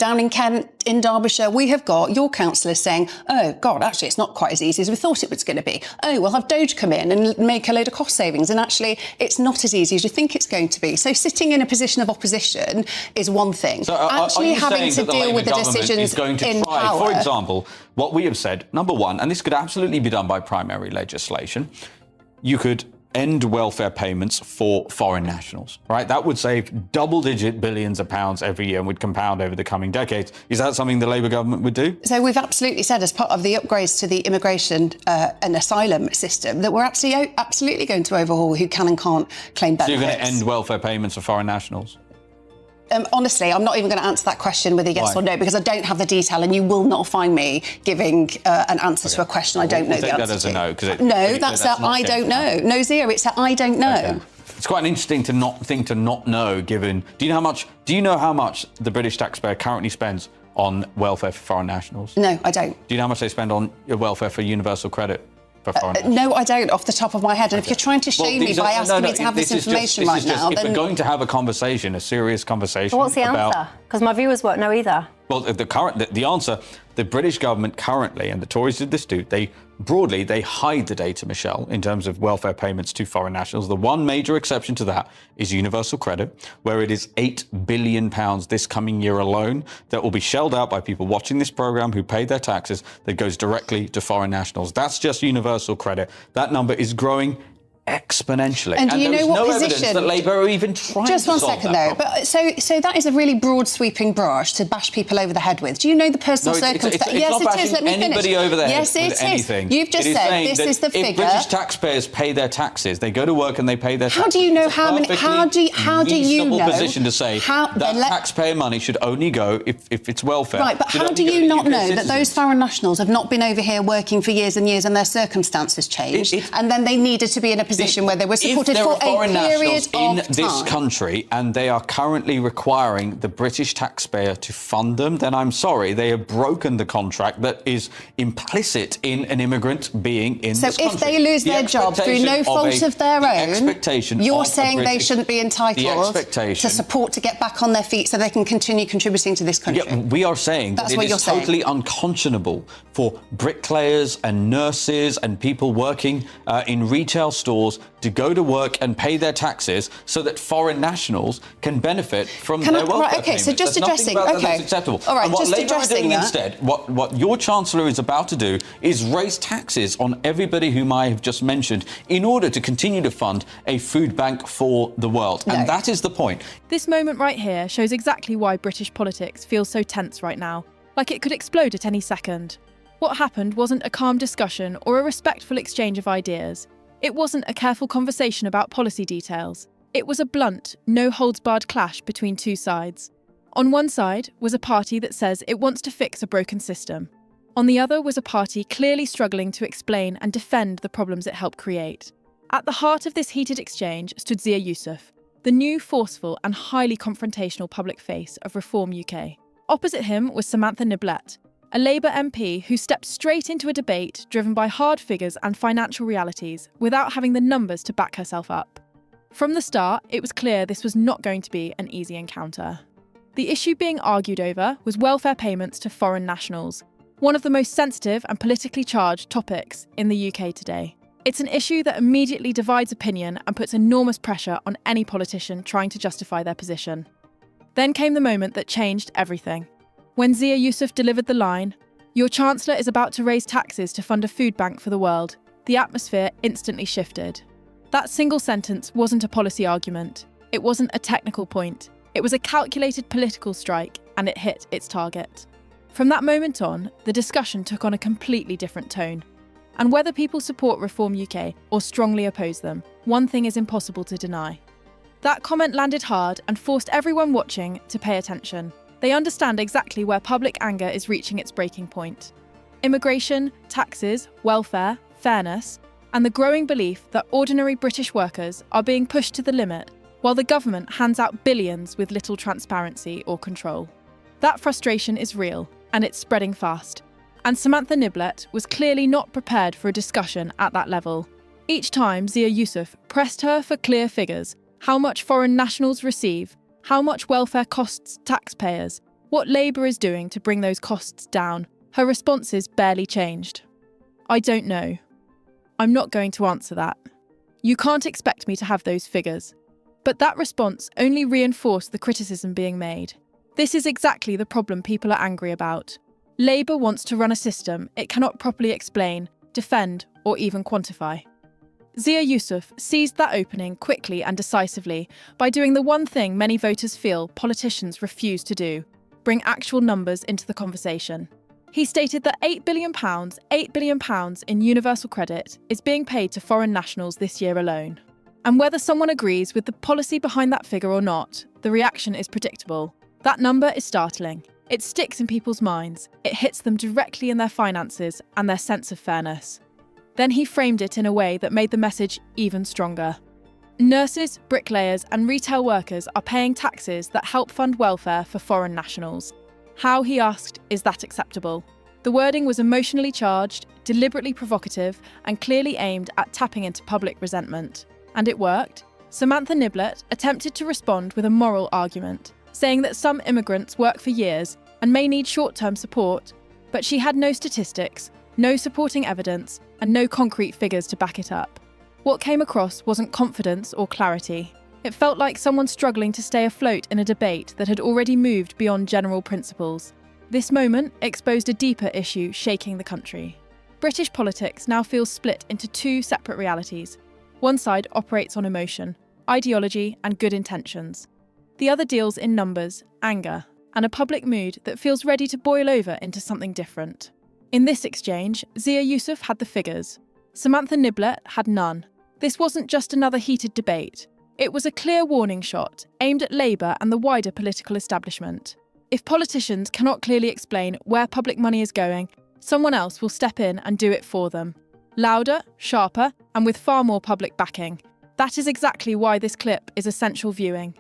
down in Kent, in Derbyshire, we have got your councillors saying, oh, God, actually, it's not quite as easy as we thought it was going to be. Oh, we'll have Doge come in and make a load of cost savings. And actually, it's not as easy as you think it's going to be. So sitting in a position of opposition is one thing. So actually having to deal with the decisions in power. For example, what we have said, number one, and this could absolutely be done by primary legislation, you could end welfare payments for foreign nationals, right? That would save double-digit billions of pounds every year and would compound over the coming decades. Is that something the Labour government would do? So we've absolutely said, as part of the upgrades to the immigration and asylum system, that we're absolutely going to overhaul who can and can't claim benefits. So you're going to end welfare payments for foreign nationals? Honestly, I'm not even going to answer that question with a yes or no, because I don't have the detail, and you will not find me giving an answer to a question I don't know the answer to. That as a no, that's a I don't know. No, Zia, it's a I don't know. Okay. It's quite an interesting thing to not know, given. Do you know how much the British taxpayer currently spends on welfare for foreign nationals? No, I don't. Do you know how much they spend on welfare for universal credit? No, I don't, off the top of my head. And if you're trying to shame me by asking me to have this information right now, then... If we're going to have a conversation, a serious conversation... So what's the answer? Because my viewers won't know either. Well, the answer, the British government currently, and the Tories did this too, they hide the data, Michelle, in terms of welfare payments to foreign nationals. The one major exception to that is universal credit, where it is £8 billion this coming year alone that will be shelled out by people watching this programme who pay their taxes that goes directly to foreign nationals. That's just universal credit. That number is growing exponentially. And do you know what position? Evidence that Labour are even trying Just to one solve second, that though. problem. But so that is a really broad, sweeping brush to bash people over the head with. Do you know the personal circumstances? Yes, it is. Let me finish. Anybody over there yes, it with is. Anything. You've just said this is the figure. If British taxpayers pay their taxes, they go to work and they pay their taxes. How do you know how many? How do you know? Position to say that taxpayer money should only go if it's welfare. Right, but how do you not know that those foreign nationals have not been over here working for years and years, and their circumstances changed, and then they needed to be in a position where they were supported for a period in of this time. country, and they are currently requiring the British taxpayer to fund them, then I'm sorry, they have broken the contract that is implicit in an immigrant being in this country. So if they lose their job through no fault of their own, you're saying they shouldn't be entitled to support to get back on their feet so they can continue contributing to this country? Yeah, we are saying that it is totally unconscionable for bricklayers and nurses and people working in retail stores to go to work and pay their taxes so that foreign nationals can benefit from their welfare payments. Okay, so just addressing... That's acceptable. All right, and what just Labour addressing are doing that. instead, what your Chancellor is about to do is raise taxes on everybody whom I have just mentioned in order to continue to fund a food bank for the world. No. And that is the point. This moment right here shows exactly why British politics feels so tense right now, like it could explode at any second. What happened wasn't a calm discussion or a respectful exchange of ideas. It wasn't a careful conversation about policy details. It was a blunt, no-holds-barred clash between two sides. On one side was a party that says it wants to fix a broken system. On the other was a party clearly struggling to explain and defend the problems it helped create. At the heart of this heated exchange stood Zia Yusuf, the new, forceful and highly confrontational public face of Reform UK. Opposite him was Samantha Niblet, a Labour MP who stepped straight into a debate driven by hard figures and financial realities without having the numbers to back herself up. From the start, it was clear this was not going to be an easy encounter. The issue being argued over was welfare payments to foreign nationals, one of the most sensitive and politically charged topics in the UK today. It's an issue that immediately divides opinion and puts enormous pressure on any politician trying to justify their position. Then came the moment that changed everything. When Zia Yusuf delivered the line, "Your Chancellor is about to raise taxes to fund a food bank for the world," the atmosphere instantly shifted. That single sentence wasn't a policy argument. It wasn't a technical point. It was a calculated political strike, and it hit its target. From that moment on, the discussion took on a completely different tone. And whether people support Reform UK or strongly oppose them, one thing is impossible to deny. That comment landed hard and forced everyone watching to pay attention. They understand exactly where public anger is reaching its breaking point. Immigration, taxes, welfare, fairness, and the growing belief that ordinary British workers are being pushed to the limit while the government hands out billions with little transparency or control. That frustration is real, and it's spreading fast. And Samantha Niblet was clearly not prepared for a discussion at that level. Each time Zia Yusuf pressed her for clear figures, how much foreign nationals receive, how much welfare costs taxpayers, what Labour is doing to bring those costs down, her responses barely changed. I don't know. I'm not going to answer that. You can't expect me to have those figures. But that response only reinforced the criticism being made. This is exactly the problem people are angry about. Labour wants to run a system it cannot properly explain, defend, or even quantify. Zia Yusuf seized that opening quickly and decisively by doing the one thing many voters feel politicians refuse to do: bring actual numbers into the conversation. He stated that £8 billion in universal credit is being paid to foreign nationals this year alone. And whether someone agrees with the policy behind that figure or not, the reaction is predictable. That number is startling. It sticks in people's minds. It hits them directly in their finances and their sense of fairness. Then he framed it in a way that made the message even stronger. Nurses, bricklayers, and retail workers are paying taxes that help fund welfare for foreign nationals. How, he asked, is that acceptable? The wording was emotionally charged, deliberately provocative, and clearly aimed at tapping into public resentment. And it worked. Samantha Niblet attempted to respond with a moral argument, saying that some immigrants work for years and may need short-term support, but she had no statistics, no supporting evidence, and no concrete figures to back it up. What came across wasn't confidence or clarity. It felt like someone struggling to stay afloat in a debate that had already moved beyond general principles. This moment exposed a deeper issue shaking the country. British politics now feels split into two separate realities. One side operates on emotion, ideology, and good intentions. The other deals in numbers, anger, and a public mood that feels ready to boil over into something different. In this exchange, Zia Yusuf had the figures. Samantha Niblet had none. This wasn't just another heated debate. It was a clear warning shot aimed at Labour and the wider political establishment. If politicians cannot clearly explain where public money is going, someone else will step in and do it for them. Louder, sharper, and with far more public backing. That is exactly why this clip is essential viewing.